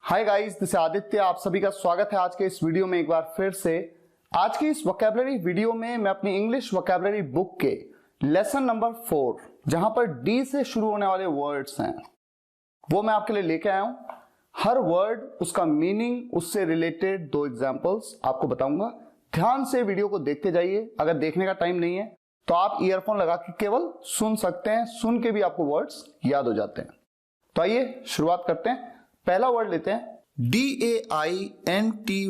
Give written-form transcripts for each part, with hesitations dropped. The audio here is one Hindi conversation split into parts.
Hi guys, this Aditya. आप सभी का स्वागत है आज के इस वीडियो में एक बार फिर से। आज की इस वोकैबुलरी वीडियो में मैं अपनी इंग्लिश वोकैबुलरी बुक के लेसन नंबर 4, जहां पर डी से शुरू होने वाले वर्ड्स हैं, वो मैं आपके लिए लेके आया हूं। हर वर्ड, उसका मीनिंग, उससे रिलेटेड 2 एग्जांपल्स आपको बताऊंगा। ध्यान से वीडियो को देखते जाइए। अगर देखने का टाइम नहीं है तो आप ईयरफोन लगा के केवल सुन सकते हैं। सुन के भी आपको वर्ड्स याद हो जाते हैं। तो आइए शुरुआत करते हैं। पहला वर्ड लेते हैं DAINTY,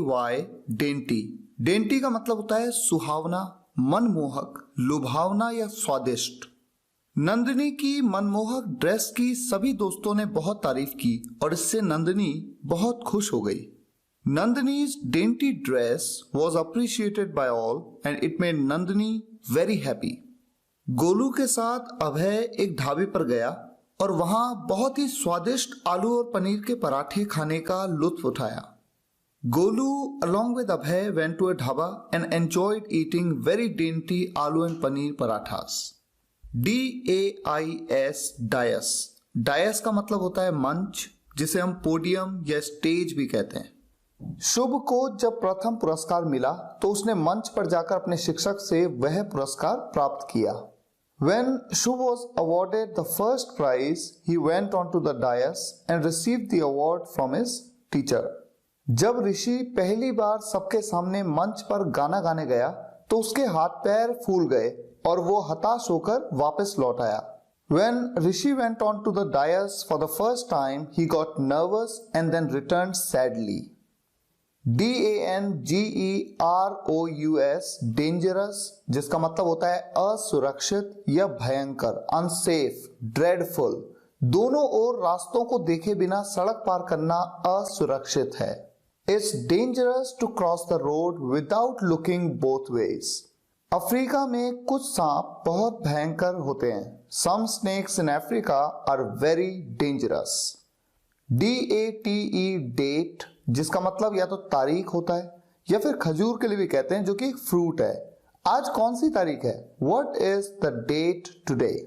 डेंटी। डेंटी का मतलब होता है सुहावना, मनमोहक, लुभावना या स्वादिष्ट। नंदिनी की मनमोहक ड्रेस की सभी दोस्तों ने बहुत तारीफ की और इससे नंदिनी बहुत खुश हो गई। Nandini's dainty dress was appreciated by all and it made Nandini very happy। Golu के साथ अभय एक ढाबे पर गया और वहां बहुत ही स्वादिष्ट आलू और पनीर के पराठे खाने का लुत्फ उठाया। Golu along with Abhay went to a dhaba and enjoyed eating very dainty aloo and paneer parathas. DAIS, dais. Dais का मतलब होता है मंच, जिसे हम पोडियम या स्टेज भी कहते हैं। शुभ को जब प्रथम पुरस्कार मिला तो उसने मंच पर जाकर अपने शिक्षक से वह पुरस्कार प्राप्त किया। When Shubh was awarded the first prize, he went on to the dais and received the award from his teacher। जब ऋषि पहली बार सबके सामने मंच पर गाना गाने गया तो उसके हाथ पैर फूल गए और वो हताश होकर वापस लौट आया। When Rishi went on to the dais for the first time, he got nervous and then returned sadly। DANGEROUS, dangerous, जिसका मतलब होता है असुरक्षित या भयंकर, अनसेफ, ड्रेडफुल। दोनों ओर रास्तों को देखे बिना सड़क पार करना असुरक्षित है। It's dangerous to cross the road without looking both ways. Africa में कुछ सांप बहुत भयंकर होते हैं। Some snakes in Africa are very dangerous. DATE, date, जिसका मतलब या तो तारीख होता है या फिर खजूर के लिए भी कहते हैं, जो कि एक फ्रूट है। आज कौन सी तारीख है? What is the date today?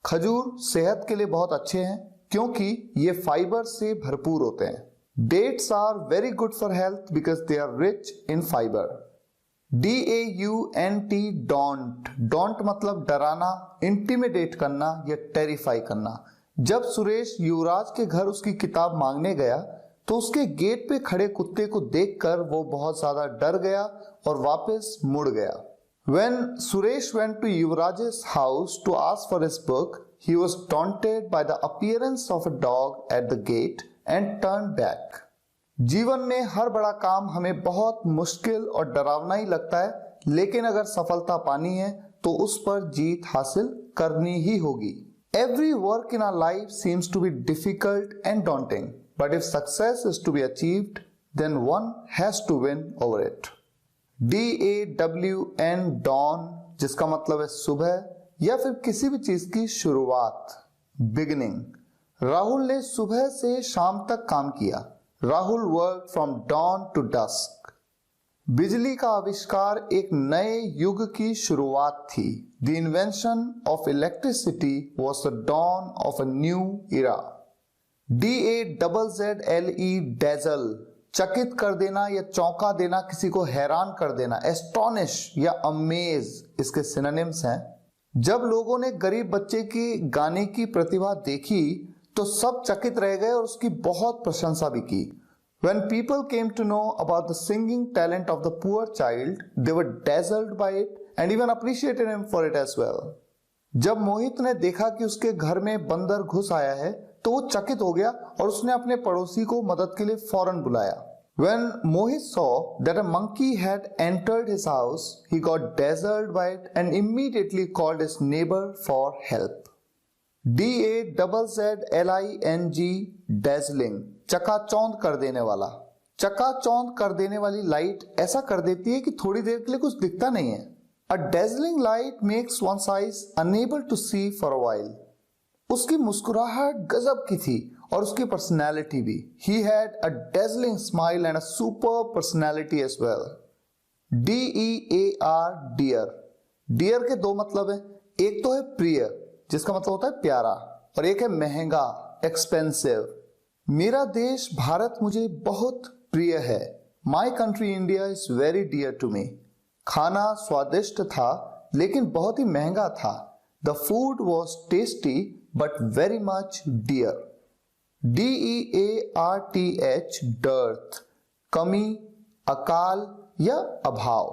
खजूर सेहत के लिए बहुत अच्छे हैं क्योंकि ये फाइबर से भरपूर होते हैं। Dates are very good for health because they are rich in fiber। DAUNT, don't. Don't मतलब डराना, इंटिमिडेट करना या टेरिफाई करना। जब सुरेश युवराज के घर उसकी किताब मांगने गया तो उसके गेट पे खड़े कुत्ते को देखकर वो बहुत ज्यादा डर गया और वापस मुड़ गया। When Suresh went to Yuvraj's house to ask for his book, he was daunted by the appearance of a dog at the gate and turned back। जीवन में हर बड़ा काम हमें बहुत मुश्किल और डरावना ही लगता है, लेकिन अगर सफलता पानी है तो उस पर जीत हासिल करनी ही होगी। Every work in our life seems to be difficult and daunting, but if success is to be achieved, then one has to win over it। DAWN, dawn, जिसका मतलब है सुबह या फिर किसी भी चीज की शुरुआत, बिगिनिंग। राहुल ने सुबह से शाम तक काम किया। Rahul work from dawn to dusk। बिजली का आविष्कार एक नए युग की शुरुआत थी। The invention of electricity was the dawn of a new era। DAZZLE, dazzle, चकित कर देना या चौंका देना, किसी को हैरान कर देना। एस्टोनिश या अमेज इसके सिनोनिम्स हैं। जब लोगों ने गरीब बच्चे की गाने की प्रतिभा देखी तो सब चकित रह गए और उसकी बहुत प्रशंसा भी की। When people came to know about the singing talent of the poor child, they were dazzled by it and even appreciated him for it as well। जब मोहित ने देखा कि उसके घर में बंदर घुस आया है तो वो चकित हो गया और उसने अपने पड़ोसी को मदद के लिए फौरन बुलाया। When Mohit saw that a monkey had entered his house, he got dazzled by it and immediately called his neighbor for help। DAZZLING, dazzling, चकाचौंध कर देने वाला। चकाचौंध कर देने वाली लाइट ऐसा कर देती है कि थोड़ी देर के लिए कुछ दिखता नहीं है। A dazzling light makes one's eyes unable to see for a while। उसकी मुस्कुराहट गजब की थी और उसकी पर्सनैलिटी भी। He had a dazzling smile and a superb personality as well। DEAR, dear। Dear के 2 मतलब है। एक तो है प्रिय, जिसका मतलब होता है प्यारा, और एक है महंगा, एक्सपेंसिव। मेरा देश भारत मुझे बहुत प्रिय है। My country India is very dear to me. खाना स्वादिष्ट था लेकिन बहुत ही महंगा था। The food was tasty but very much dear. DEARTH dearth, कमी, अकाल या अभाव।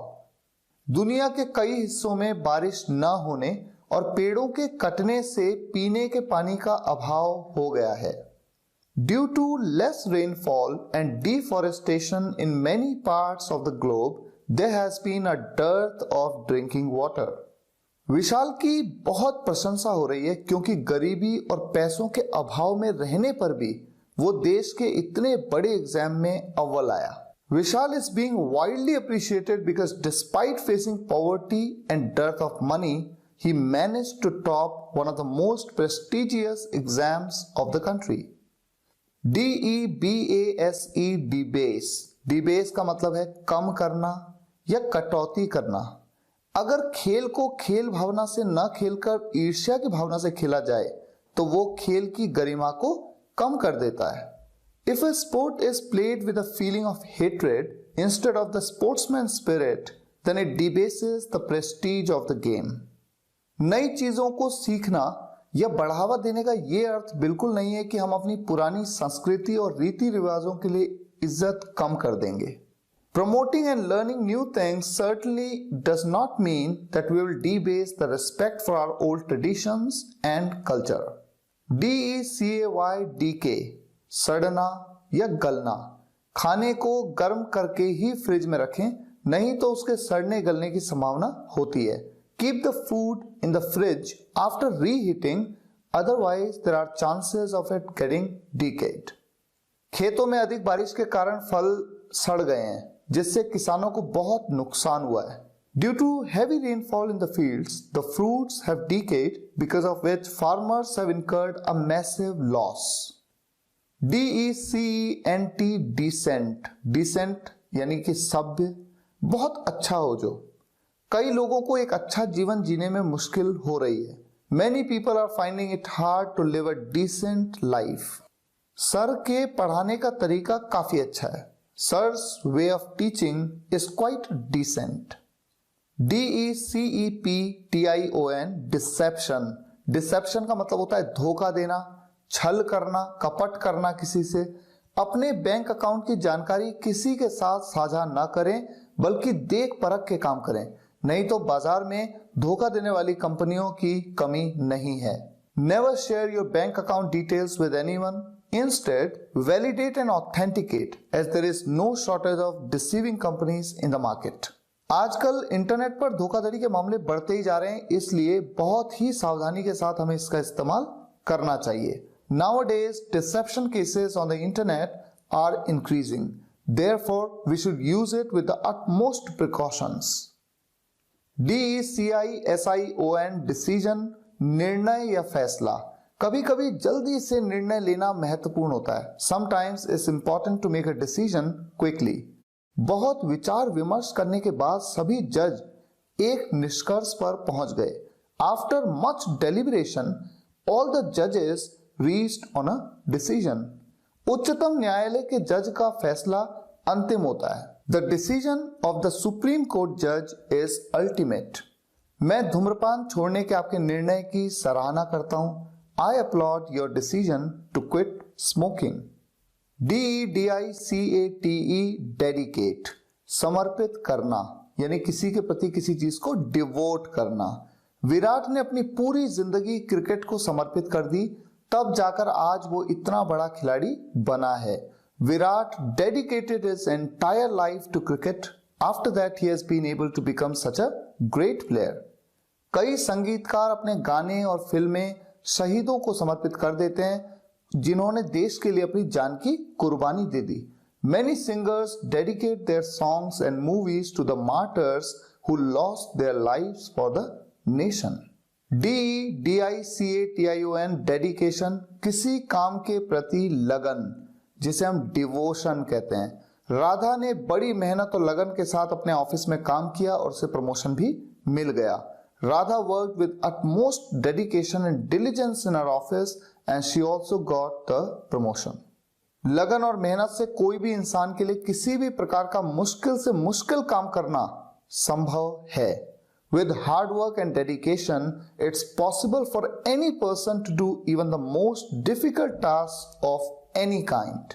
दुनिया के कई हिस्सों में बारिश न होने और पेड़ों के कटने से पीने के पानी का अभाव हो गया है। Due to less rainfall and deforestation in many parts of the globe, there has been a dearth of drinking water. विशाल की बहुत प्रशंसा हो रही है क्योंकि गरीबी और पैसों के अभाव में रहने पर भी वो देश के इतने बड़े एग्जाम में अव्वल आया। विशाल is being widely appreciated because despite facing poverty and dearth of money, he managed to top one of the most prestigious exams of the country. DEBASE डिबेस। डिबेस का मतलब है कम करना या कटौती करना। अगर खेल को खेल भावना से न खेलकर ईर्ष्या की भावना से खेला जाए तो वो खेल की गरिमा को कम कर देता है। If a sport is played with a feeling of hatred instead of the sportsman's spirit, then it debases the prestige of the game. नई चीजों को सीखना या बढ़ावा देने का ये अर्थ बिल्कुल नहीं है कि हम अपनी पुरानी संस्कृति और रीति रिवाजों के लिए इज्जत कम कर देंगे। Promoting and learning new things certainly does not mean that we will debase the respect for our old traditions and culture. DECAYDK सड़ना या गलना। खाने को गर्म करके ही फ्रिज में रखें, नहीं तो उसके सड़ने गलने की संभावना होती है। Keep the food in the fridge after reheating, otherwise there are chances of it getting decayed. खेतों में अधिक बारिश के कारण फल सड़ गए हैं, जिससे किसानों को बहुत नुकसान हुआ है। Due to heavy rainfall in the fields, the fruits have decayed, because of which farmers have incurred a massive loss. DECENT decent, decent यानी कि सभ्य, बहुत अच्छा हो जो। कई लोगों को एक अच्छा जीवन जीने में मुश्किल हो रही है। Many people are finding it hard to live a decent life. Sir के पढ़ाने का तरीका काफी अच्छा है। Sir's way of teaching is quite decent. DECEPTION deception. Deception का मतलब होता है धोखा देना, छल करना, कपट करना किसी से। अपने बैंक अकाउंट की जानकारी किसी के साथ साझा ना करें, बल्कि देख परख के काम करें, नहीं तो बाजार में धोखा देने वाली कंपनियों की कमी नहीं है। Never share your bank account details with anyone. Instead, validate and authenticate, as there is no shortage of deceiving companies in the market. आजकल इंटरनेट पर धोखाधड़ी के मामले बढ़ते ही जा रहे हैं, इसलिए बहुत ही सावधानी के साथ हमें इसका इस्तेमाल करना चाहिए। Nowadays, deception cases on the internet are increasing. Therefore, we should use it with the utmost precautions. DECISION decision, निर्णय या फैसला। कभी कभी जल्दी से निर्णय लेना महत्वपूर्ण होता है। Sometimes it's important to make a decision quickly. बहुत विचार विमर्श करने के बाद सभी जज एक निष्कर्ष पर पहुंच गए। After much deliberation, all the judges reached on a decision. उच्चतम न्यायालय के जज का फैसला अंतिम होता है। The decision of the Supreme Court judge is ultimate. मैं धूम्रपान छोड़ने के आपके निर्णय की सराहना करता हूं। I applaud your decision to quit smoking. DEDICATE dedicate समर्पित करना, यानी किसी के प्रति किसी चीज को डिवोट करना। विराट ने अपनी पूरी जिंदगी क्रिकेट को समर्पित कर दी, तब जाकर आज वो इतना बड़ा खिलाड़ी बना है। Virat dedicated his entire life to cricket. After that, he has been able to become such a great player. कई संगीतकार अपने गाने और फिल्में शहीदों को समर्पित कर देते हैं, जिन्होंने देश के लिए अपनी जान की कुर्बानी दे दी। Many singers dedicate their songs and movies to the martyrs who lost their lives for the nation. DEDICATION dedication किसी काम के प्रति लगन, जिसे हम डिवोशन कहते हैं। राधा ने बड़ी मेहनत और लगन के साथ अपने ऑफिस में काम किया और उसे प्रमोशन भी मिल गया। Radha worked with utmost dedication and diligence in her office and she also got the promotion. लगन और मेहनत से कोई भी इंसान के लिए किसी भी प्रकार का मुश्किल से मुश्किल काम करना संभव है। With hard work and dedication, it's possible for any person to do even the most difficult tasks of any kind.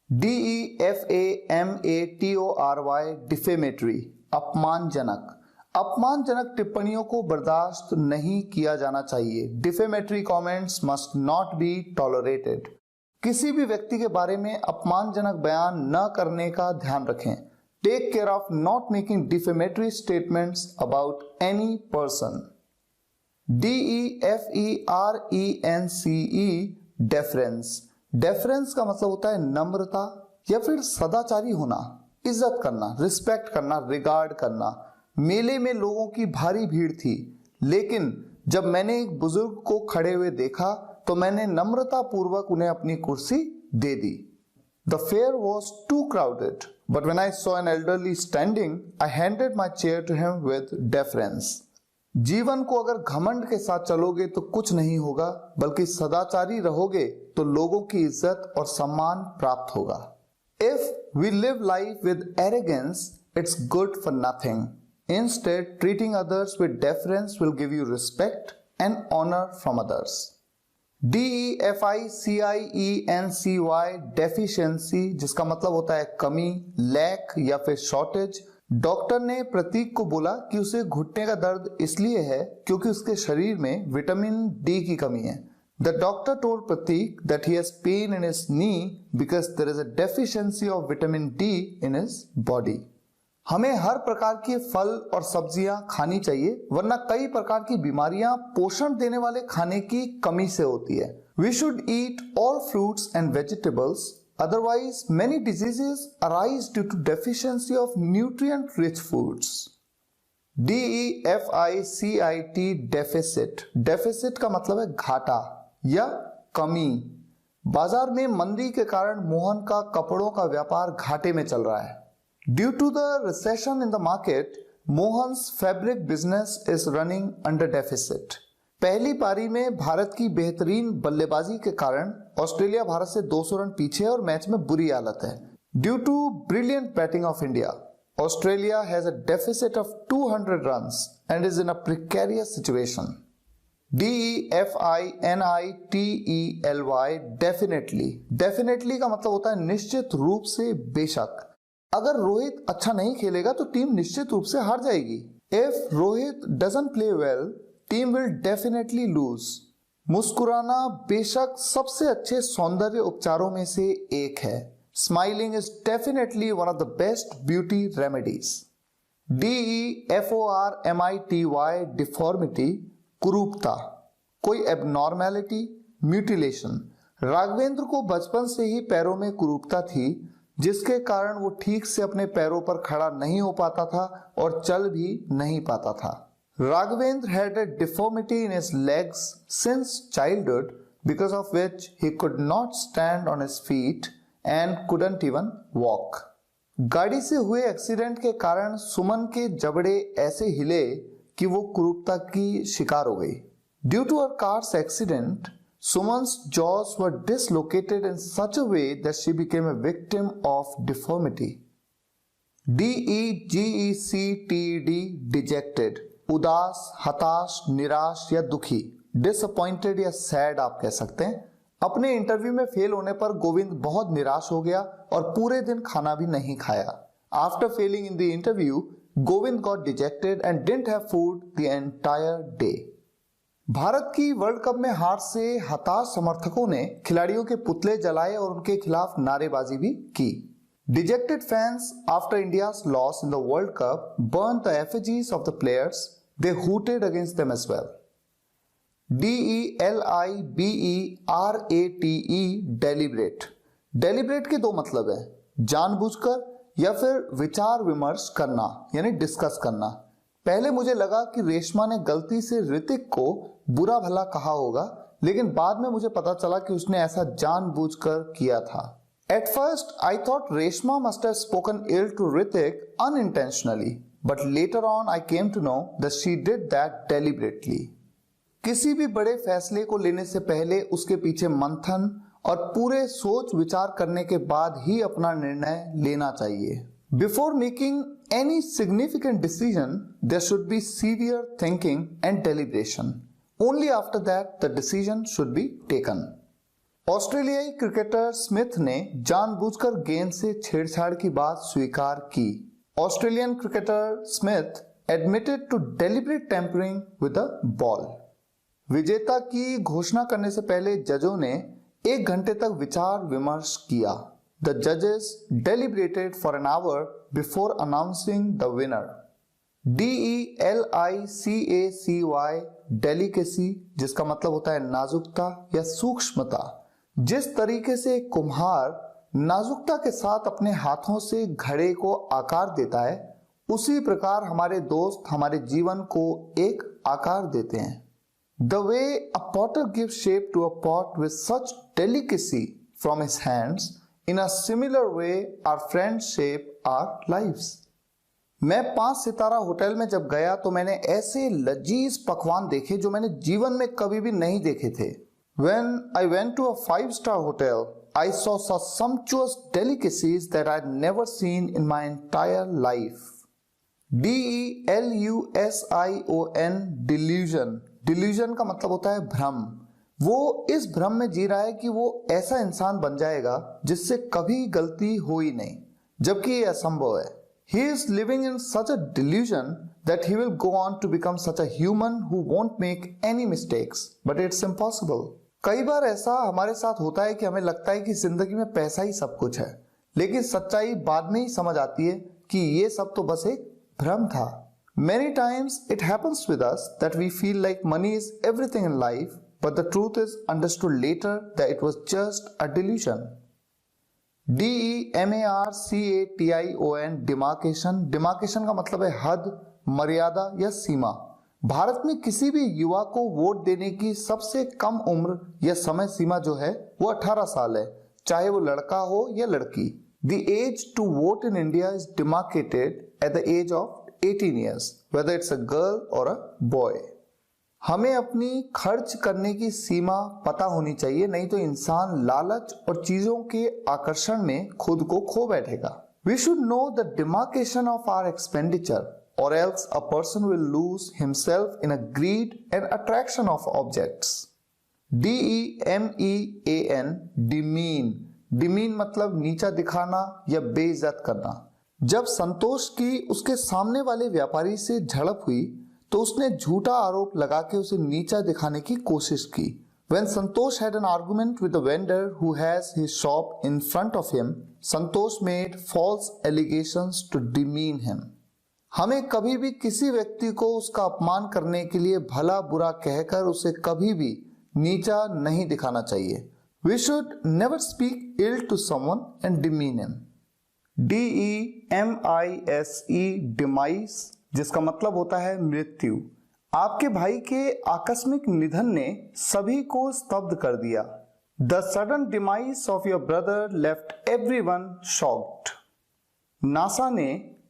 DEFAMATORY defamatory अपमानजनक। अपमानजनक टिप्पणियों को बर्दाश्त नहीं किया जाना चाहिए। Defamatory comments must not be tolerated. किसी भी व्यक्ति के बारे में अपमानजनक बयान न करने का ध्यान रखें। Take care of not making defamatory statements about any person. DEFERENCE deference. Deference का मतलब होता है नम्रता या फिर सदाचारी होना, इज्जत करना, रिस्पेक्ट करना, रिगार्ड करना। मेले में लोगों की भारी भीड़ थी, लेकिन जब मैंने एक बुजुर्ग को खड़े हुए देखा तो मैंने नम्रता पूर्वक उन्हें अपनी कुर्सी दे दी। The fair was too crowded, but when I saw an elderly standing, I handed my chair to him with deference. जीवन को अगर घमंड के साथ चलोगे तो कुछ नहीं होगा, बल्कि सदाचारी रहोगे तो लोगों की इज्जत और सम्मान प्राप्त होगा। If we live life with arrogance, it's good for nothing. Instead, treating others with deference will give you respect and honor from others. DEFICIENCY deficiency, जिसका मतलब होता है कमी, लैक या फिर शॉर्टेज। डॉक्टर ने प्रतीक को बोला कि उसे घुटने का दर्द इसलिए है क्योंकि उसके शरीर में विटामिन डी की कमी है। The doctor told Pratik that he has pain in his knee because there is a deficiency of vitamin D in his body. हमें हर प्रकार के फल और सब्जियां खानी चाहिए, वरना कई प्रकार की बीमारियां पोषण देने वाले खाने की कमी से होती है। We should eat all fruits and vegetables, otherwise many diseases arise due to deficiency of nutrient-rich foods. DEFICIT deficit. Deficit का मतलब है घाटा या कमी। बाजार में मंदी के कारण मोहन का कपड़ों का व्यापार घाटे में चल रहा है। Due to the recession in the market, Mohan's fabric business is running under deficit. पहली पारी में भारत की बेहतरीन बल्लेबाजी के कारण ऑस्ट्रेलिया भारत से 200 रन पीछे है और मैच में बुरी हालत है। Due to brilliant batting of India, Australia has a deficit of 200 runs and is in a precarious situation. DEFINITELY definitely. Definitely का मतलब होता है निश्चित रूप से, बेशक। अगर रोहित अच्छा नहीं खेलेगा तो टीम निश्चित रूप से हार जाएगी। If Rohit doesn't play well, team will definitely lose. मुस्कुराना बेशक सबसे अच्छे सौंदर्य उपचारों में से एक है। Smiling is definitely one of the best beauty remedies. DEFORMITY deformity, कुरूपता, कोई एबनॉर्मेलिटी, म्यूटिलेशन। राघवेंद्र को बचपन से ही पैरों में कुरूपता थी, जिसके कारण वो ठीक से अपने पैरों पर खड़ा नहीं हो पाता था और चल भी नहीं पाता था। Raghavendra had a deformity in his legs since childhood, because of which he could not stand on his feet and couldn't even walk. गाड़ी से हुए एक्सीडेंट के कारण सुमन के जबड़े ऐसे हिले कि वो कुरूपता की शिकार हो गई। Due to her car's accident, Suman's jaws were dislocated in such a way that she became a victim of deformity. DEGECTED dejected, उदास, हताश, निराश या दुखी। Disappointed या sad आप कह सकते हैं। अपने इंटरव्यू में फेल होने पर गोविंद बहुत निराश हो गया और पूरे दिन खाना भी नहीं खाया। After failing in the interview, Govind got dejected and didn't have food the entire day. Bharat की वर्ल्ड कप में हार से हताश समर्थकों ने खिलाड़ियों के पुतले जलाए और उनके खिलाफ नारेबाजी भी की। Dejected fans after India's loss in the World Cup burnt the effigies of the players. They hooted against them as well. DELIBERATE deliberate. Deliberate के दो मतलब है, जानबूझकर या फिर विचार विमर्श करना यानी डिस्कस करना। पहले मुझे लगा कि रेशमा ने गलती से ऋतिक को बुरा भला कहा होगा, लेकिन बाद में मुझे पता चला कि उसने ऐसा जानबूझकर किया था। At first, I thought Reshma must have spoken ill to Hrithik unintentionally, but later on I came to know that she did that deliberately. किसी भी बड़े फैसले को लेने से पहले उसके पीछे मंथन और पूरे सोच विचार करने के बाद ही अपना निर्णय लेना चाहिए। Before making any significant decision there should be severe thinking and deliberation. Only after that the decision should be taken. ऑस्ट्रेलियाई क्रिकेटर स्मिथ ने जानबूझकर गेंद से छेड़छाड़ की बात स्वीकार की। Australian cricketer Smith admitted to deliberate tampering with a ball. विजेता की घोषणा करने से पहले जजों ने 1 घंटे तक विचार विमर्श किया। द जजेस deliberated for an hour before announcing the winner. DELICACY delicacy, जिसका मतलब होता है नाजुकता या सूक्ष्मता। जिस तरीके से कुम्हार नाजुकता के साथ अपने हाथों से घड़े को आकार देता है, उसी प्रकार हमारे दोस्त हमारे जीवन को एक आकार देते हैं। The way a potter gives shape to a pot with such delicacy from his hands, in a similar way our friends shape our lives. मैं 5 सितारा होटल में जब गया तो मैंने ऐसे लजीज पकवान देखे जो मैंने जीवन में कभी भी नहीं देखे थे। When I went to a 5-star hotel, I saw such sumptuous delicacies that I'd never seen in my entire life. DELUSION delusion। Delusion का मतलब होता है भ्रम। वो इस भ्रम में जी रहा है कि वो ऐसा इंसान बन जाएगा जिससे कभी गलती हो ही नहीं, जबकि ये असंभव है। He is living in such a delusion that he will go on to become such a human who won't make any mistakes, but it's impossible. कई बार ऐसा हमारे साथ होता है कि हमें लगता है कि जिंदगी में पैसा ही सब कुछ है, लेकिन सच्चाई बाद में ही समझ आती है कि ये सब तो बस एक भ्रम था। Many times it happens with us that we feel like money is everything in life, but the truth is understood later that it was just a delusion. DEMARCATION demarcation। demarcation का मतलब है हद, मर्यादा या सीमा। भारत में किसी भी युवा को वोट देने की सबसे कम उम्र या समय सीमा जो है वो 18 साल है, चाहे वो लड़का हो या लड़की। The age to vote in India is demarcated at the age of 18 years, whether it's a girl or a boy. हमें अपनी खर्च करने की सीमा पता होनी चाहिए, नहीं तो इंसान लालच और चीजों के आकर्षण में खुद को खो बैठेगा। We should know the demarcation of our expenditure, or else a person will lose himself in a greed and attraction of objects. DEMEAN demean। demean मतलब नीचा दिखाना या बेइज्जत करना। जब संतोष की उसके सामने वाले व्यापारी से झड़प हुई तो उसने झूठा आरोप लगा के उसे नीचा दिखाने की कोशिश की। When Santosh had an argument with the vendor who has his shop in front of him, Santosh made false allegations to demean him. हमें कभी भी किसी व्यक्ति को उसका अपमान करने के लिए भला बुरा कहकर उसे कभी भी नीचा नहीं दिखाना चाहिए। We should never speak ill to someone and demean him. DEMISE demise, जिसका मतलब होता है मृत्यु। आपके भाई के आकस्मिक निधन ने सभी को स्तब्ध कर दिया। The sudden demise of your brother left everyone shocked. NASA ने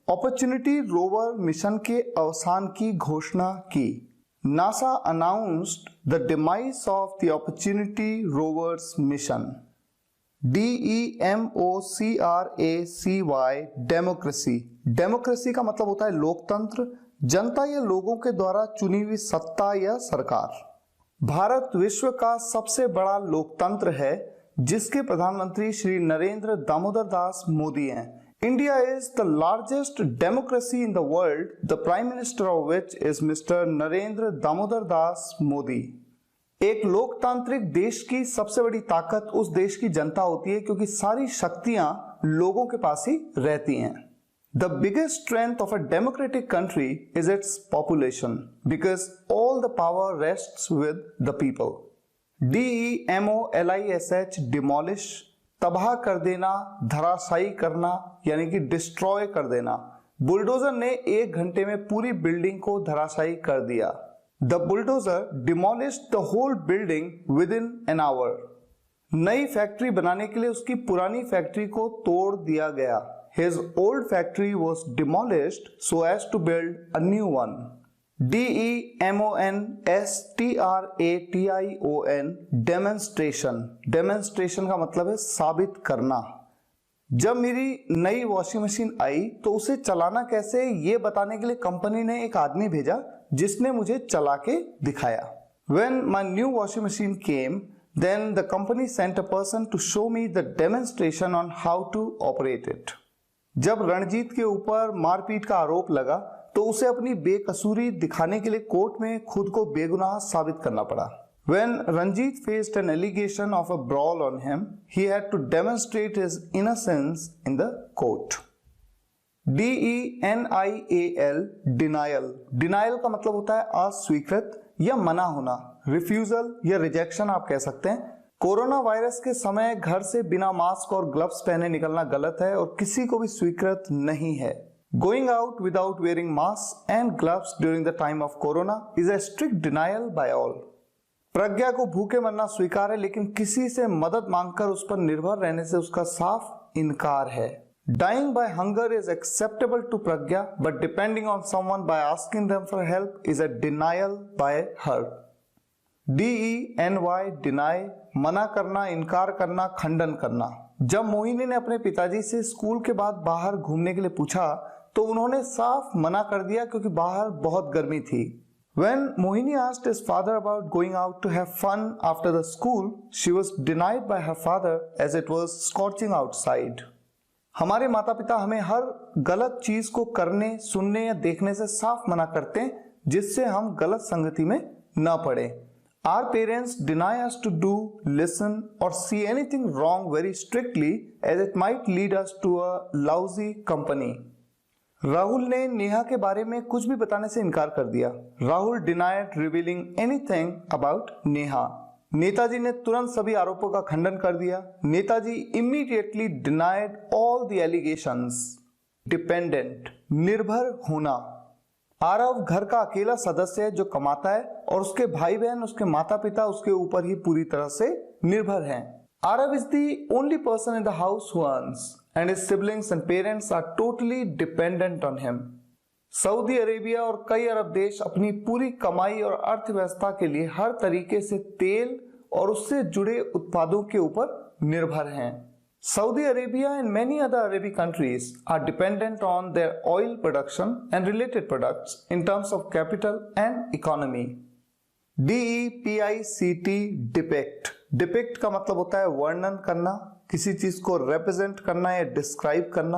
अपॉर्चुनिटी रोवर मिशन के अवसान की घोषणा की। NASA announced the demise of the Opportunity Rovers mission. DEMOCRACY democracy. Democracy का मतलब होता है लोकतंत्र, जनता या लोगों के द्वारा चुनी हुई सत्ता या सरकार। भारत विश्व का सबसे बड़ा लोकतंत्र है जिसके प्रधानमंत्री श्री नरेंद्र दामोदर दास मोदी हैं। India is the largest democracy in the world, the Prime Minister of which is Mr. Narendra Damodar Das Modi. एक लोकतांत्रिक देश की सबसे बड़ी ताकत उस देश की जनता होती है क्योंकि सारी शक्तियां लोगों के पास ही रहती हैं। The biggest strength of a democratic country is its population because all the power rests with the people. DEMOLISH demolish, तबाह कर देना, धराशायी करना यानी कि डिस्ट्रॉय कर देना। बुलडोजर ने 1 घंटे में पूरी बिल्डिंग को धराशायी कर दिया। The bulldozer demolished the whole building within an hour. नई फैक्ट्री बनाने के लिए उसकी पुरानी फैक्ट्री को तोड़ दिया गया। His old factory was demolished so as to build a new one. DEMONSTRATION, demonstration. Demonstration का मतलब है साबित करना। जब मेरी नई वॉशिंग मशीन आई तो उसे चलाना कैसे ये बताने के लिए कंपनी ने एक आदमी भेजा जिसने मुझे चला के दिखाया। When my new washing machine came, then the company sent a person to show me the demonstration on how to operate it. जब रणजीत के ऊपर मारपीट का आरोप लगा तो उसे अपनी बेकसूरी दिखाने के लिए कोर्ट में खुद को बेगुनाह साबित करना पड़ा। When Ranjit faced an allegation of a brawl on him, he had to demonstrate his innocence in the court. DENIAL, denial. Denial का मतलब होता है अस्वीकृत या मना होना, रिफ्यूजल या रिजेक्शन आप कह सकते हैं। कोरोना वायरस के समय घर से बिना मास्क और ग्लव्स पहने निकलना गलत है और किसी को भी स्वीकृत नहीं है। Going out without wearing masks and gloves during the time of corona is a strict denial by all. प्रज्ञा को भूखे मरना स्वीकार है लेकिन किसी से मदद मांगकर उस पर निर्भर रहने से उसका साफ इनकार है। Dying by hunger is acceptable to Pragya, but depending on someone by asking them for help is a denial by her. DENY, deny, मना करना, इनकार करना, खंडन करना। जब मोहिनी ने अपने पिताजी से स्कूल के बाद बाहर घूमने के लिए पूछा तो उन्होंने साफ मना कर दिया क्योंकि बाहर बहुत गर्मी थी। When Mohini asked his father about going out to have fun after the school, she was denied by her father as it was scorching outside. हमारे माता पिता हमें हर गलत चीज को करने, सुनने या देखने से साफ मना करते हैं जिससे हम गलत संगति में न पड़े। Our parents deny us to do, listen or see anything wrong very strictly as it might lead us to a lousy company. Rahul ने नेहा के बारे में कुछ भी बताने से इनकार कर दिया। Rahul denied revealing anything about Neha. Netaji ने तुरंत सभी आरोपों का खंडन कर दिया। Netaji immediately denied all the allegations. Dependent, निर्भर होना। आरव घर का अकेला सदस्य है जो कमाता है और उसके भाई बहन, उसके माता पिता उसके ऊपर ही पूरी तरह से निर्भर हैं। Arav is the only person in the house who earns, and his siblings and parents are totally dependent on him. Saudi Arabia और कई अरब देश अपनी पूरी कमाई और अर्थव्यवस्था के लिए हर तरीके से तेल और उससे जुड़े उत्पादों के ऊपर निर्भर हैं। Saudi Arabia and many other Arabic countries are dependent on their oil production and related products in terms of capital and economy. DEPICT, depict. Depict का मतलब होता है वर्णन करना, किसी चीज को रिप्रेजेंट करना या डिस्क्राइब करना।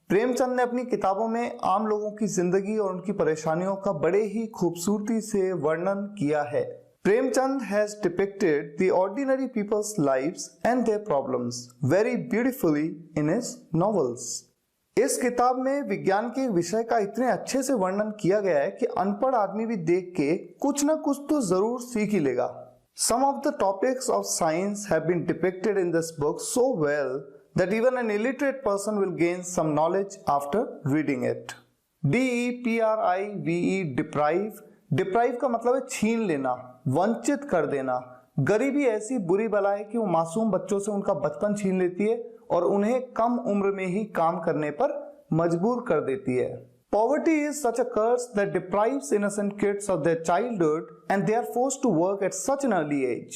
प्रेमचंद ने अपनी किताबों में आम लोगों की जिंदगी और उनकी परेशानियों का बड़े ही खूबसूरती से वर्णन किया है। Premchand has depicted the ordinary people's lives and their problems very beautifully in his novels. इस किताब में विज्ञान के विषय का इतने अच्छे से वर्णन किया गया है कि अनपढ़ आदमी भी देख के कुछ ना कुछ तो जरूर सीख ही लेगा। Some of the topics of science have been depicted in this book so well that even an illiterate person will gain some knowledge after reading it. DEPRIVE, deprive. Deprive का मतलब है छीन लेना, वंचित कर देना। गरीबी ऐसी बुरी बला है कि वो मासूम बच्चों से उनका बचपन छीन लेती है और उन्हें कम उम्र में ही काम करने पर मजबूर कर देती है। Poverty is such a curse that deprives innocent kids of their childhood and they are forced to work at such an early age.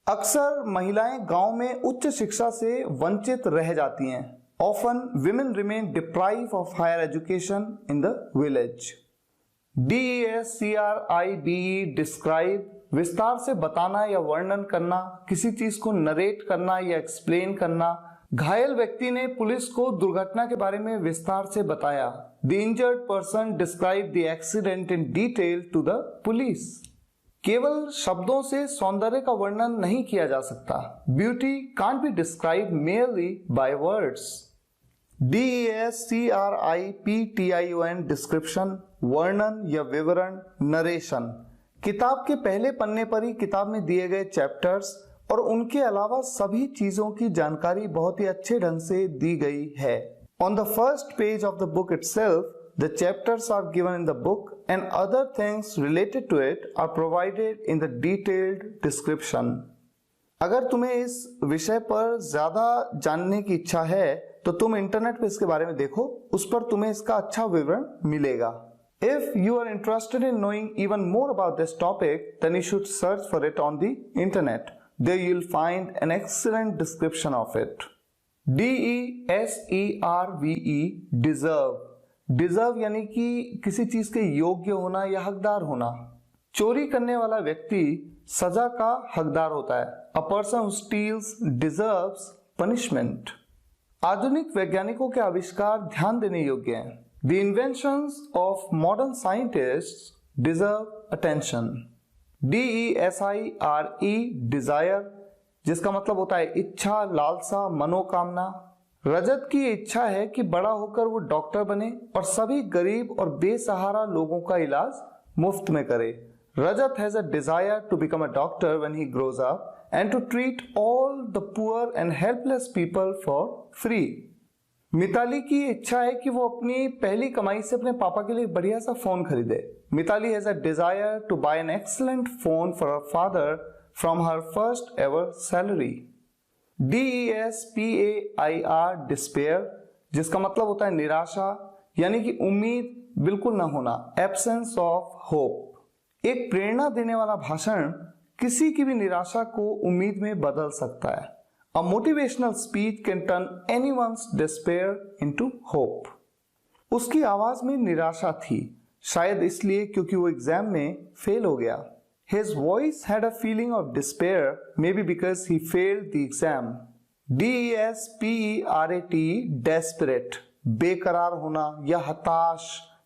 अक्सर महिलाएं गांव में उच्च शिक्षा से वंचित रह जाती हैं। Often women remain deprived of higher education in the village. DESCRIBE, describe, विस्तार से बताना या वर्णन करना, किसी चीज को नरेट करना या एक्सप्लेन करना। घायल व्यक्ति ने पुलिस को दुर्घटना के बारे में विस्तार से बताया। The injured person described the accident in detail to the police. केवल शब्दों से सौंदर्य का वर्णन नहीं किया जा सकता। Beauty can't be described merely by words. DESCRIPTION, description, वर्णन या विवरण, narration। किताब के पहले पन्ने पर ही किताब में दिए गए चैप्टर्स और उनके अलावा सभी चीजों की जानकारी बहुत ही अच्छे ढंग से दी गई है। On the first page of the book itself, the chapters are given in the book and other things related to it are provided in the detailed description. अगर तुम्हें इस विषय पर ज्यादा जानने की इच्छा है तो तुम इंटरनेट पे इसके बारे में देखो, उस पर तुम्हें इसका अच्छा विवरण मिलेगा। If you are interested in knowing even more about this topic, then you should search for it on the internet. There you'll find an excellent description of it. DESERVE, deserve. Deserve यानी कि किसी चीज के योग्य होना या हकदार होना। चोरी करने वाला व्यक्ति सजा का हकदार होता है। A person who steals deserves punishment. आधुनिक वैज्ञानिकों के आविष्कार ध्यान देने योग्य हैं। The inventions of modern scientists deserve attention. DESIRE, desire, जिसका मतलब होता है इच्छा, लालसा, मनोकामना। रजत की इच्छा है कि बड़ा होकर वो डॉक्टर बने और सभी गरीब और बेसहारा लोगों का इलाज मुफ्त में करे। Rajat has a desire to become a doctor when he grows up and to treat all the poor and helpless people for free. Mitali की इच्छा है कि वो अपनी पहली कमाई से अपने पापा के लिए बढ़िया सा फोन खरीदे। Mitali has a desire to buy an excellent phone for her father from her first ever salary. DESPAIR, despair, जिसका मतलब होता है निराशा, यानी कि उम्मीद बिल्कुल ना होना, absence of hope. एक प्रेरणा देने वाला भाषण किसी की भी निराशा को उम्मीद में बदल सकता है। A motivational speech can turn anyone's despair into hope. उसकी आवाज में निराशा थी, शायद इसलिए क्योंकि वो एग्जाम में फेल हो गया। His voice had a feeling of despair, maybe because he failed the exam. DESPERAT, desperate, बेकरार होना या हताश,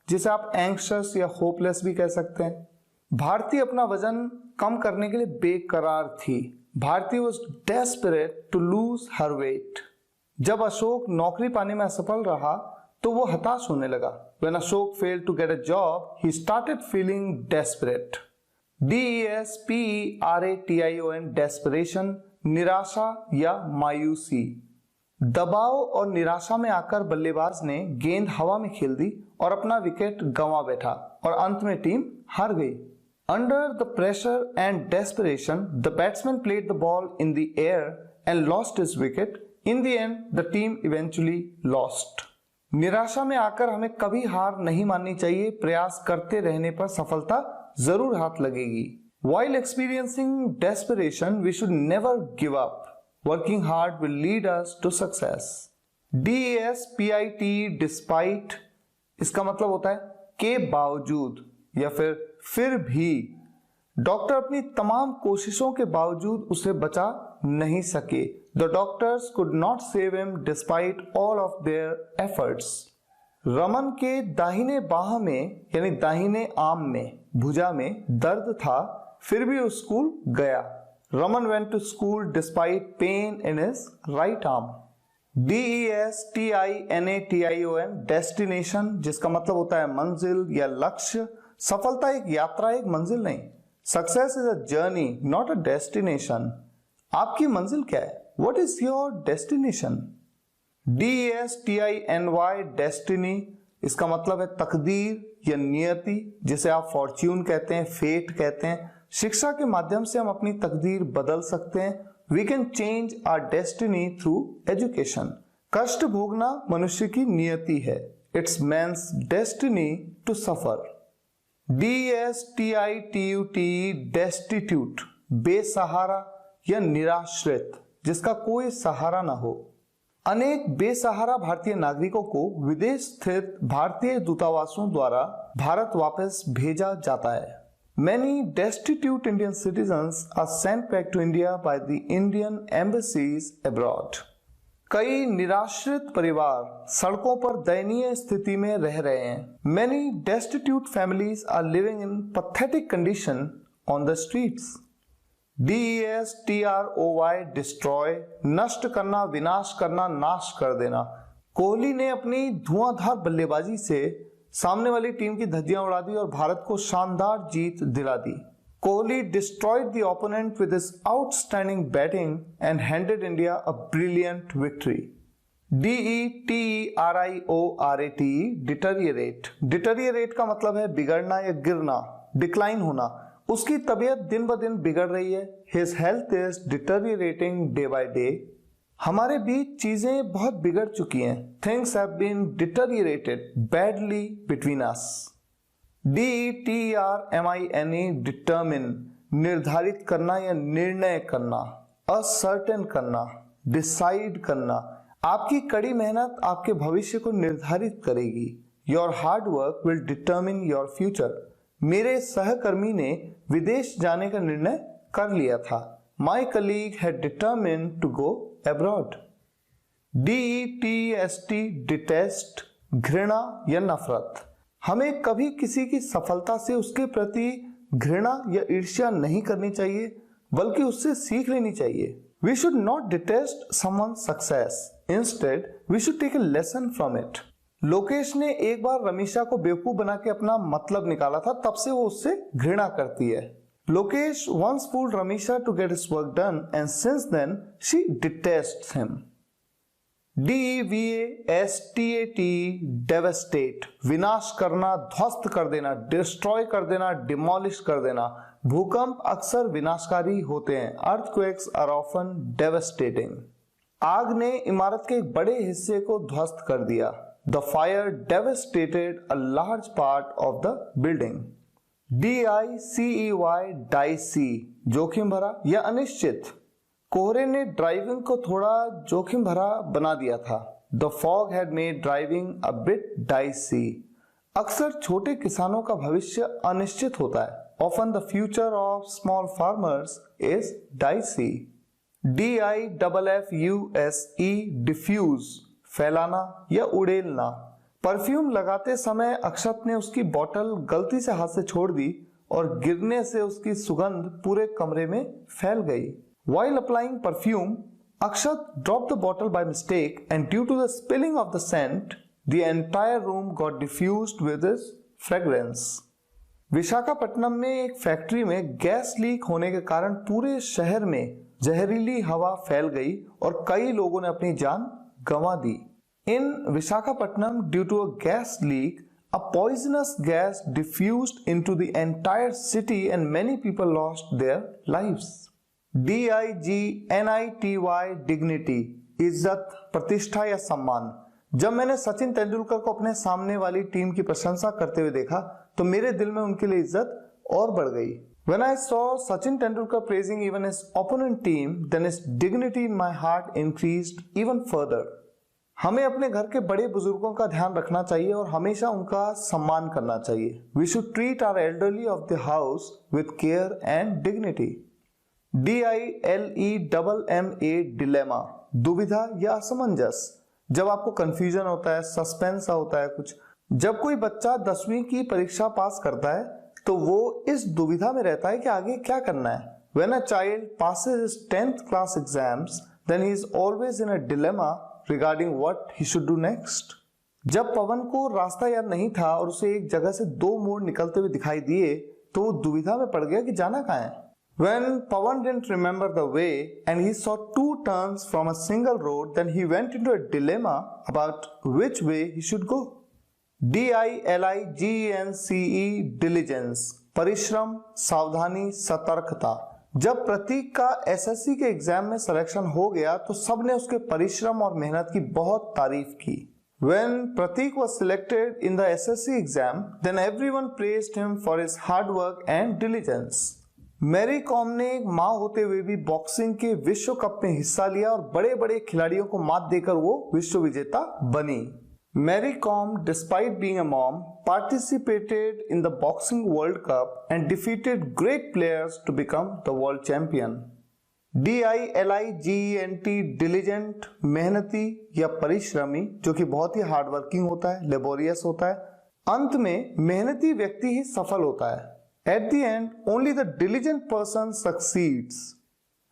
जिसे आप anxious या hopeless भी कह सकते हैं। भारती अपना वजन कम करने के लिए बेकरार थी। Bharti was desperate to lose her weight. जब अशोक नौकरी पाने में असफल रहा तो वो हताश होने लगा। When Ashok failed to get a job, he started feeling desperate. DESPERATION, desperation, निराशा या मायूसी। दबाव और निराशा में आकर बल्लेबाज ने गेंद हवा में खेल दी और अपना विकेट गंवा बैठा और अंत में टीम हार गई। Under the pressure and desperation, the batsman played the ball in the air and lost his wicket. In the end, the team eventually lost. निराशा में आकर हमें कभी हार नहीं माननी चाहिए। प्रयास करते रहने पर सफलता जरूर हाथ लगेगी। While experiencing desperation, we should never give up. Working hard will lead us to success. DESPIT, despite, इसका मतलब होता है के बावजूद या फिर भी। डॉक्टर अपनी तमाम कोशिशों के बावजूद उसे बचा नहीं सके। The doctors could not save him despite all of their efforts. Raman के दाहिने बाह में यानी दाहिने आर्म में भुजा में दर्द था, फिर भी वो स्कूल गया। Raman went to school despite pain in his right arm. DESTINATION, destination, जिसका मतलब होता है मंजिल या लक्ष्य। सफलता एक यात्रा, एक मंजिल नहीं। Success is a journey, not a destination. आपकी मंजिल क्या है? What is your destination? DESTINY, destiny, इसका मतलब है तकदीर या नियति, जिसे आप फॉर्च्यून कहते हैं, फेट कहते हैं। शिक्षा के माध्यम से हम अपनी तकदीर बदल सकते हैं। We can change our destiny through education. कष्ट भोगना मनुष्य की नियति है। It's man's destiny to suffer. DESTITUT, destitute, बेसहारा या निराश्रित, जिसका कोई सहारा ना हो। अनेक बेसहारा भारतीय नागरिकों को विदेश स्थित भारतीय दूतावासों द्वारा भारत वापस भेजा जाता है। Many destitute Indian citizens are sent back to India by the Indian embassies abroad. कई निराश्रित परिवार सड़कों पर दयनीय स्थिति में रह रहे हैं। Many destitute families are living in pathetic condition on the streets. DESTROY, destroy, नष्ट करना, विनाश करना, नाश कर देना। कोहली ने अपनी धुआंधार बल्लेबाजी से सामने वाली टीम की धज्जियां उड़ा दी और भारत को शानदार जीत दिला दी। Kohli destroyed the opponent with his outstanding batting and handed India a brilliant victory. DETERIORATE, deteriorate. Deteriorate का मतलब है बिगड़ना या गिरना, डिक्लाइन होना। उसकी तबीयत दिन ब दिन बिगड़ रही है। His health is deteriorating day by day. हमारे बीच चीजें बहुत बिगड़ चुकी हैं। Things have been deteriorated badly between us. DETERMINE determine, निर्धारित करना या निर्णय करना। असर्टेन करना, डिसाइड करना। आपकी कड़ी मेहनत आपके भविष्य को निर्धारित करेगी। Your hard work will determine your future. मेरे सहकर्मी ने विदेश जाने का निर्णय कर लिया था। My colleague had determined to go abroad. DETEST detest, घृणा या नफरत। हमें कभी किसी की सफलता से उसके प्रति घृणा या ईर्ष्या नहीं करनी चाहिए, बल्कि उससे सीख लेनी चाहिए। We should not detest someone's success. Instead, we should take a lesson from it. Lokesh ने एक बार रमीशा को बेवकूफ बना के अपना मतलब निकाला था, तब से वो उससे घृणा करती है। Lokesh once fooled Ramisha to get his work done, and since then she detests him. DEVASTAT devastate, विनाश करना, ध्वस्त कर देना, डिस्ट्रॉय कर देना, डिमोलिश कर देना। भूकंप अक्सर विनाशकारी होते हैं। Earthquakes are often devastating. आग ने इमारत के एक बड़े हिस्से को ध्वस्त कर दिया। The fire devastated a large part of the building. DICEY dicey, जोखिम भरा या अनिश्चित। कोहरे ने ड्राइविंग को थोड़ा जोखिम भरा बना दिया था। The fog had made driving a bit dicey. अक्सर छोटे किसानों का भविष्य अनिश्चित होता है। Often the future of small farmers is dicey. DIFFUSE diffuse, फैलाना या उड़ेलना। परफ्यूम लगाते समय अक्षत ने उसकी बोतल गलती से हाथ से छोड़ दी और गिरने से उसकी सुगंध पूरे कमरे में फैल गई। While applying perfume, Akshat dropped the bottle by mistake, and due to the spilling of the scent, the entire room got diffused with his fragrance. Visakhapatnam में एक फैक्ट्री में गैस लीक होने के कारण पूरे शहर में जहरीली हवा फैल गई और कई लोगों ने अपनी जान गंवा दी। In Visakhapatnam, due to a gas leak, a poisonous gas diffused into the entire city and many people lost their lives. DIGNITY dignity, इज्जत, प्रतिष्ठा या सम्मान। जब मैंने सचिन तेंदुलकर को अपने सामने वाली टीम की प्रशंसा करते हुए देखा तो मेरे दिल में उनके लिए इज्जत और बढ़ गई। When I saw Sachin Tendulkar praising even his opponent team, then his dignity in my heart increased even further. हमें अपने घर के बड़े बुजुर्गों का ध्यान रखना चाहिए और हमेशा उनका सम्मान करना चाहिए। We should treat our elderly of the house with care and dignity. DILEMMA dilemma, दुविधा या असमंजस। जब आपको कंफ्यूजन होता है, सस्पेंस होता है कुछ। जब कोई बच्चा 10वीं की परीक्षा पास करता है तो वो इस दुविधा में रहता है कि आगे क्या करना है। When a child passes his 10th class exams, then he is always in a dilemma regarding what he should do next. जब पवन को रास्ता याद नहीं था और उसे एक जगह से 2 मोड़ निकलते हुए दिखाई दिए तो वो दुविधा में पड़ गया कि जाना कहाँ है। When Pawan didn't remember the way and he saw 2 turns from a single road, then he went into a dilemma about which way he should go. DILIGENCE diligence, परिश्रम, सावधानी, सतर्कता। जब प्रतीक का एसएससी के एग्जाम में सिलेक्शन हो गया तो सबने उसके परिश्रम और मेहनत की बहुत तारीफ की। When Pratik was selected in the SSC exam, then everyone praised him for his hard work and diligence. Mary Kom ने एक मां होते हुए भी बॉक्सिंग के विश्व कप में हिस्सा लिया और बड़े बड़े खिलाड़ियों को मात देकर वो विश्व विजेता बनी। Mary Kom, despite being a mom, participated in the boxing world cup and defeated great players to become the world champion. DILIGENT diligent, मेहनती या परिश्रमी, जो कि बहुत ही हार्ड वर्किंग होता है, लेबोरियस होता है। अंत में मेहनती व्यक्ति ही सफल होता है। At the end, only the diligent person succeeds.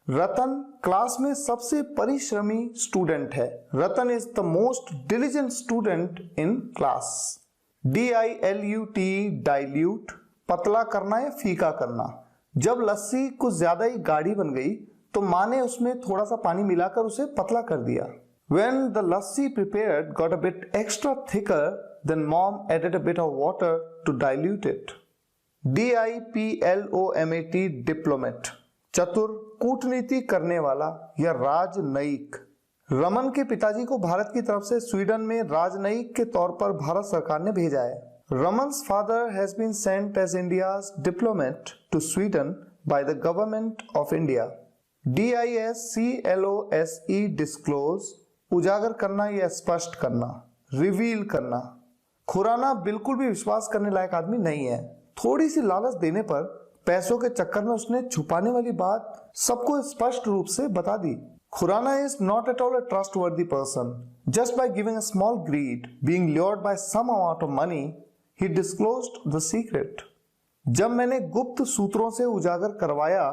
Ratan class में सबसे परिश्रमी स्टूडेंट है। Ratan is the most diligent student in class. DILUT dilute, पतला करना या फीका करना। जब लस्सी कुछ ज्यादा ही गाढ़ी बन गई तो माँ ने उसमें थोड़ा सा पानी मिलाकर उसे पतला कर दिया। When the lassi prepared got a bit extra thicker, then mom added a bit of water to dilute it. DIPLOMAT diplomat, चतुर, कूटनीति करने वाला या राजनयिक। रमन के पिताजी को भारत की तरफ से स्वीडन में राजनयिक के तौर पर भारत सरकार ने भेजा है। Raman's father has been sent as India's diplomat to Sweden by the government of India. DISCLOSE disclose, उजागर करना या स्पष्ट करना, रिवील करना। खुराना बिल्कुल भी विश्वास करने लायक आदमी नहीं है। थोड़ी सी लालच देने पर पैसों के चक्कर में उसने छुपाने वाली बात सबको स्पष्ट रूप से बता दी। Khurana is not at all a trustworthy person. Just by giving a small greed, being lured by some amount of money, he disclosed the secret. जब मैंने गुप्त सूत्रों से उजागर करवाया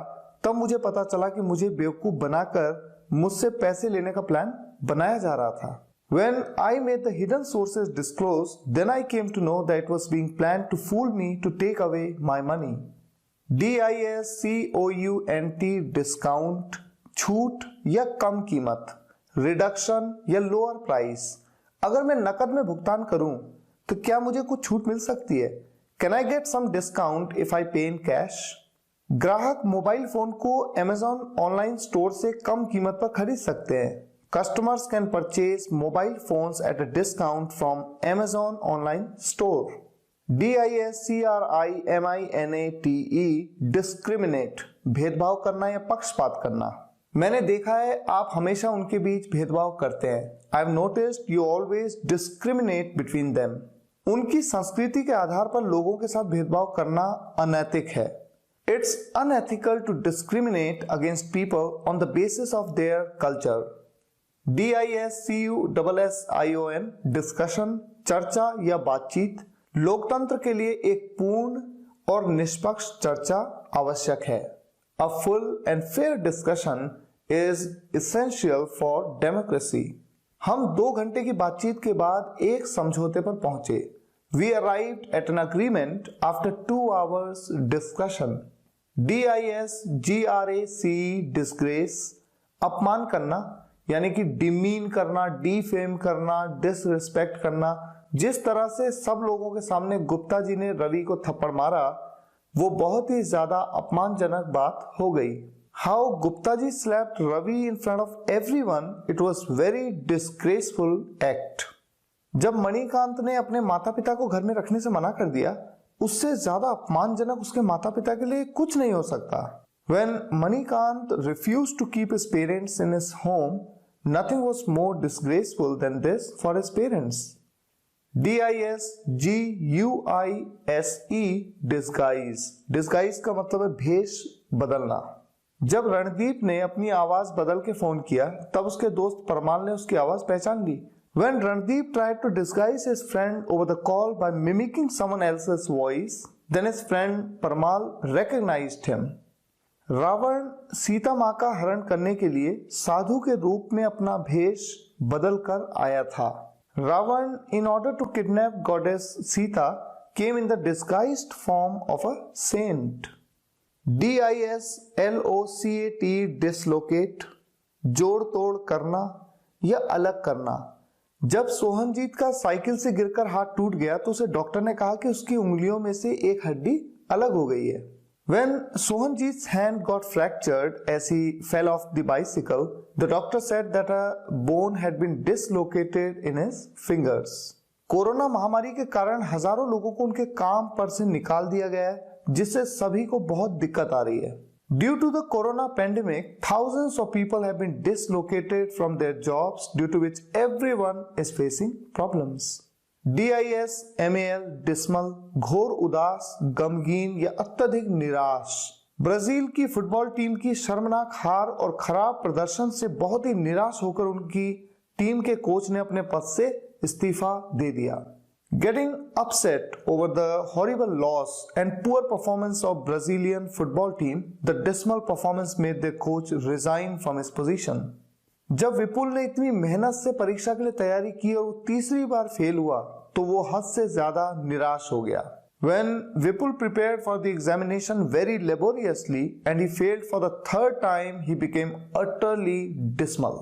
तब मुझे पता चला कि मुझे बेवकूफ बनाकर मुझसे पैसे लेने का प्लान बनाया जा रहा था। When I made the hidden sources disclose, then I came to know that it was being planned to fool me to take away my money. DISCOUNT discount, छूट या कम कीमत, रिडक्शन या लोअर प्राइस। अगर मैं नकद में भुगतान करूं तो क्या मुझे कुछ छूट मिल सकती है? Can I get some discount if I pay in cash? ग्राहक मोबाइल फोन को Amazon ऑनलाइन स्टोर से कम कीमत पर खरीद सकते हैं। Customers can purchase mobile phones at a discount from Amazon online store. DISCRIMINATE discriminate, भेदभाव करना या पक्षपात करना। मैंने देखा है आप हमेशा उनके बीच भेदभाव करते हैं। I've noticed you always discriminate between them. उनकी संस्कृति के आधार पर लोगों के साथ भेदभाव करना अनैतिक है। It's unethical to discriminate against people on the basis of their culture. DISCUSSION discussion, चर्चा या बातचीत। लोकतंत्र के लिए एक पूर्ण और निष्पक्ष चर्चा आवश्यक है। A full and fair discussion is essential for democracy. हम 2 घंटे की बातचीत के बाद एक समझौते पर पहुंचे। We arrived at an agreement after 2 hours discussion. DISGRACE disgrace, अपमान करना यानी कि डिमीन करना, डिफेम करना, डिसरिस्पेक्ट करना। जिस तरह से सब लोगों के सामने गुप्ता जी ने रवि को थप्पड़ मारा वो बहुत ही ज्यादा अपमानजनक बात हो गई। How Gupta ji slapped Ravi in front of everyone, it was very disgraceful act. जब मणिकांत ने अपने माता पिता को घर में रखने से मना कर दिया उससे ज्यादा अपमानजनक उसके माता पिता के लिए कुछ नहीं हो सकता। When Manikant refused to keep his parents in his home, nothing was more disgraceful than this for his parents. DISGUISE disguise, disguise का मतलब है भेष बदलना। जब रणदीप ने अपनी आवाज बदल के फोन किया तब उसके दोस्त परमाल ने उसकी आवाज पहचान ली। When Randeep tried to disguise his friend over the call by mimicking someone else's voice, then his friend Parmal recognized him. Ravan Sita मां का हरण करने के लिए साधु के रूप में अपना भेष बदल कर आया था। Ravan, in order to kidnap goddess Sita, came in the disguised form of a saint. DISLOCAT dislocate, जोड़ तोड़ करना या अलग करना। जब सोहनजीत का साइकिल से गिरकर हाथ टूट गया तो उसे डॉक्टर ने कहा कि उसकी उंगलियों में से एक हड्डी अलग हो गई है। When Sohanjit's hand got fractured as he fell off the bicycle, the doctor said that a bone had been dislocated in his fingers. Corona महामारी के कारण हजारों लोगों को उनके काम पर से निकाल दिया गया है जिससे सभी को बहुत दिक्कत आ रही है। Due to the corona pandemic, thousands of people have been dislocated from their jobs, due to which everyone is facing problems. DISMAL dismal, घोर उदास, गमगीन या अत्यधिक निराश। ब्राजील की फुटबॉल टीम की शर्मनाक हार और खराब प्रदर्शन से बहुत ही निराश होकर उनकी टीम के कोच ने अपने पद से इस्तीफा दे दिया। Getting upset over the horrible loss and poor performance of Brazilian football team, the dismal performance made their coach resign from his position. जब विपुल ने इतनी मेहनत से परीक्षा के लिए तैयारी की और वो तीसरी बार फेल हुआ तो वो हद से ज्यादा निराश हो गया। When Vipul prepared for the examination very laboriously and he failed for the 3rd time, he became utterly dismal.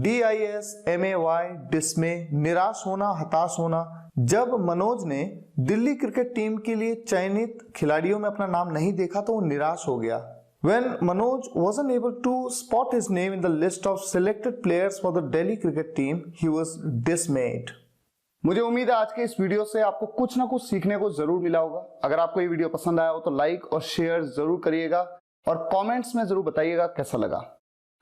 DISMAY dismay, निराश होना, हताश होना। जब मनोज ने दिल्ली क्रिकेट टीम के लिए चयनित खिलाड़ियों में अपना नाम नहीं देखा तो वो निराश हो गया। When Manoj wasn't able to spot his name in the list of selected players for the Delhi cricket team, he was dismayed. मुझे उम्मीद है आज के इस वीडियो से आपको कुछ ना कुछ सीखने को जरूर मिला होगा। अगर आपको ये वीडियो पसंद आया हो तो लाइक और शेयर जरूर करिएगा और कमेंट्स में जरूर बताइएगा कैसा लगा।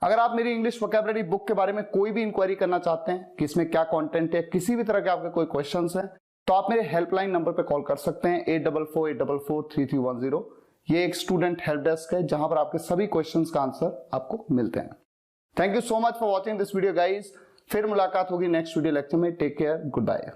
अगर आप मेरी इंग्लिश वोकैबुलरी बुक के बारे में कोई भी इंक्वायरी करना चाहते हैं कि इसमें क्या कंटेंट है, किसी भी तरह के आपके कोई क्वेश्चंस हैं, तो आप मेरे हेल्पलाइन नंबर पे कॉल कर सकते हैं 8448443310। ये एक स्टूडेंट हेल्प डेस्क है जहां पर आपके सभी क्वेश्चंस का आंसर आपको मिलते हैं। Thank you so much for watching this video guys. फिर मुलाकात होगी नेक्स्ट वीडियो लेक्चर में। Take care, good bye.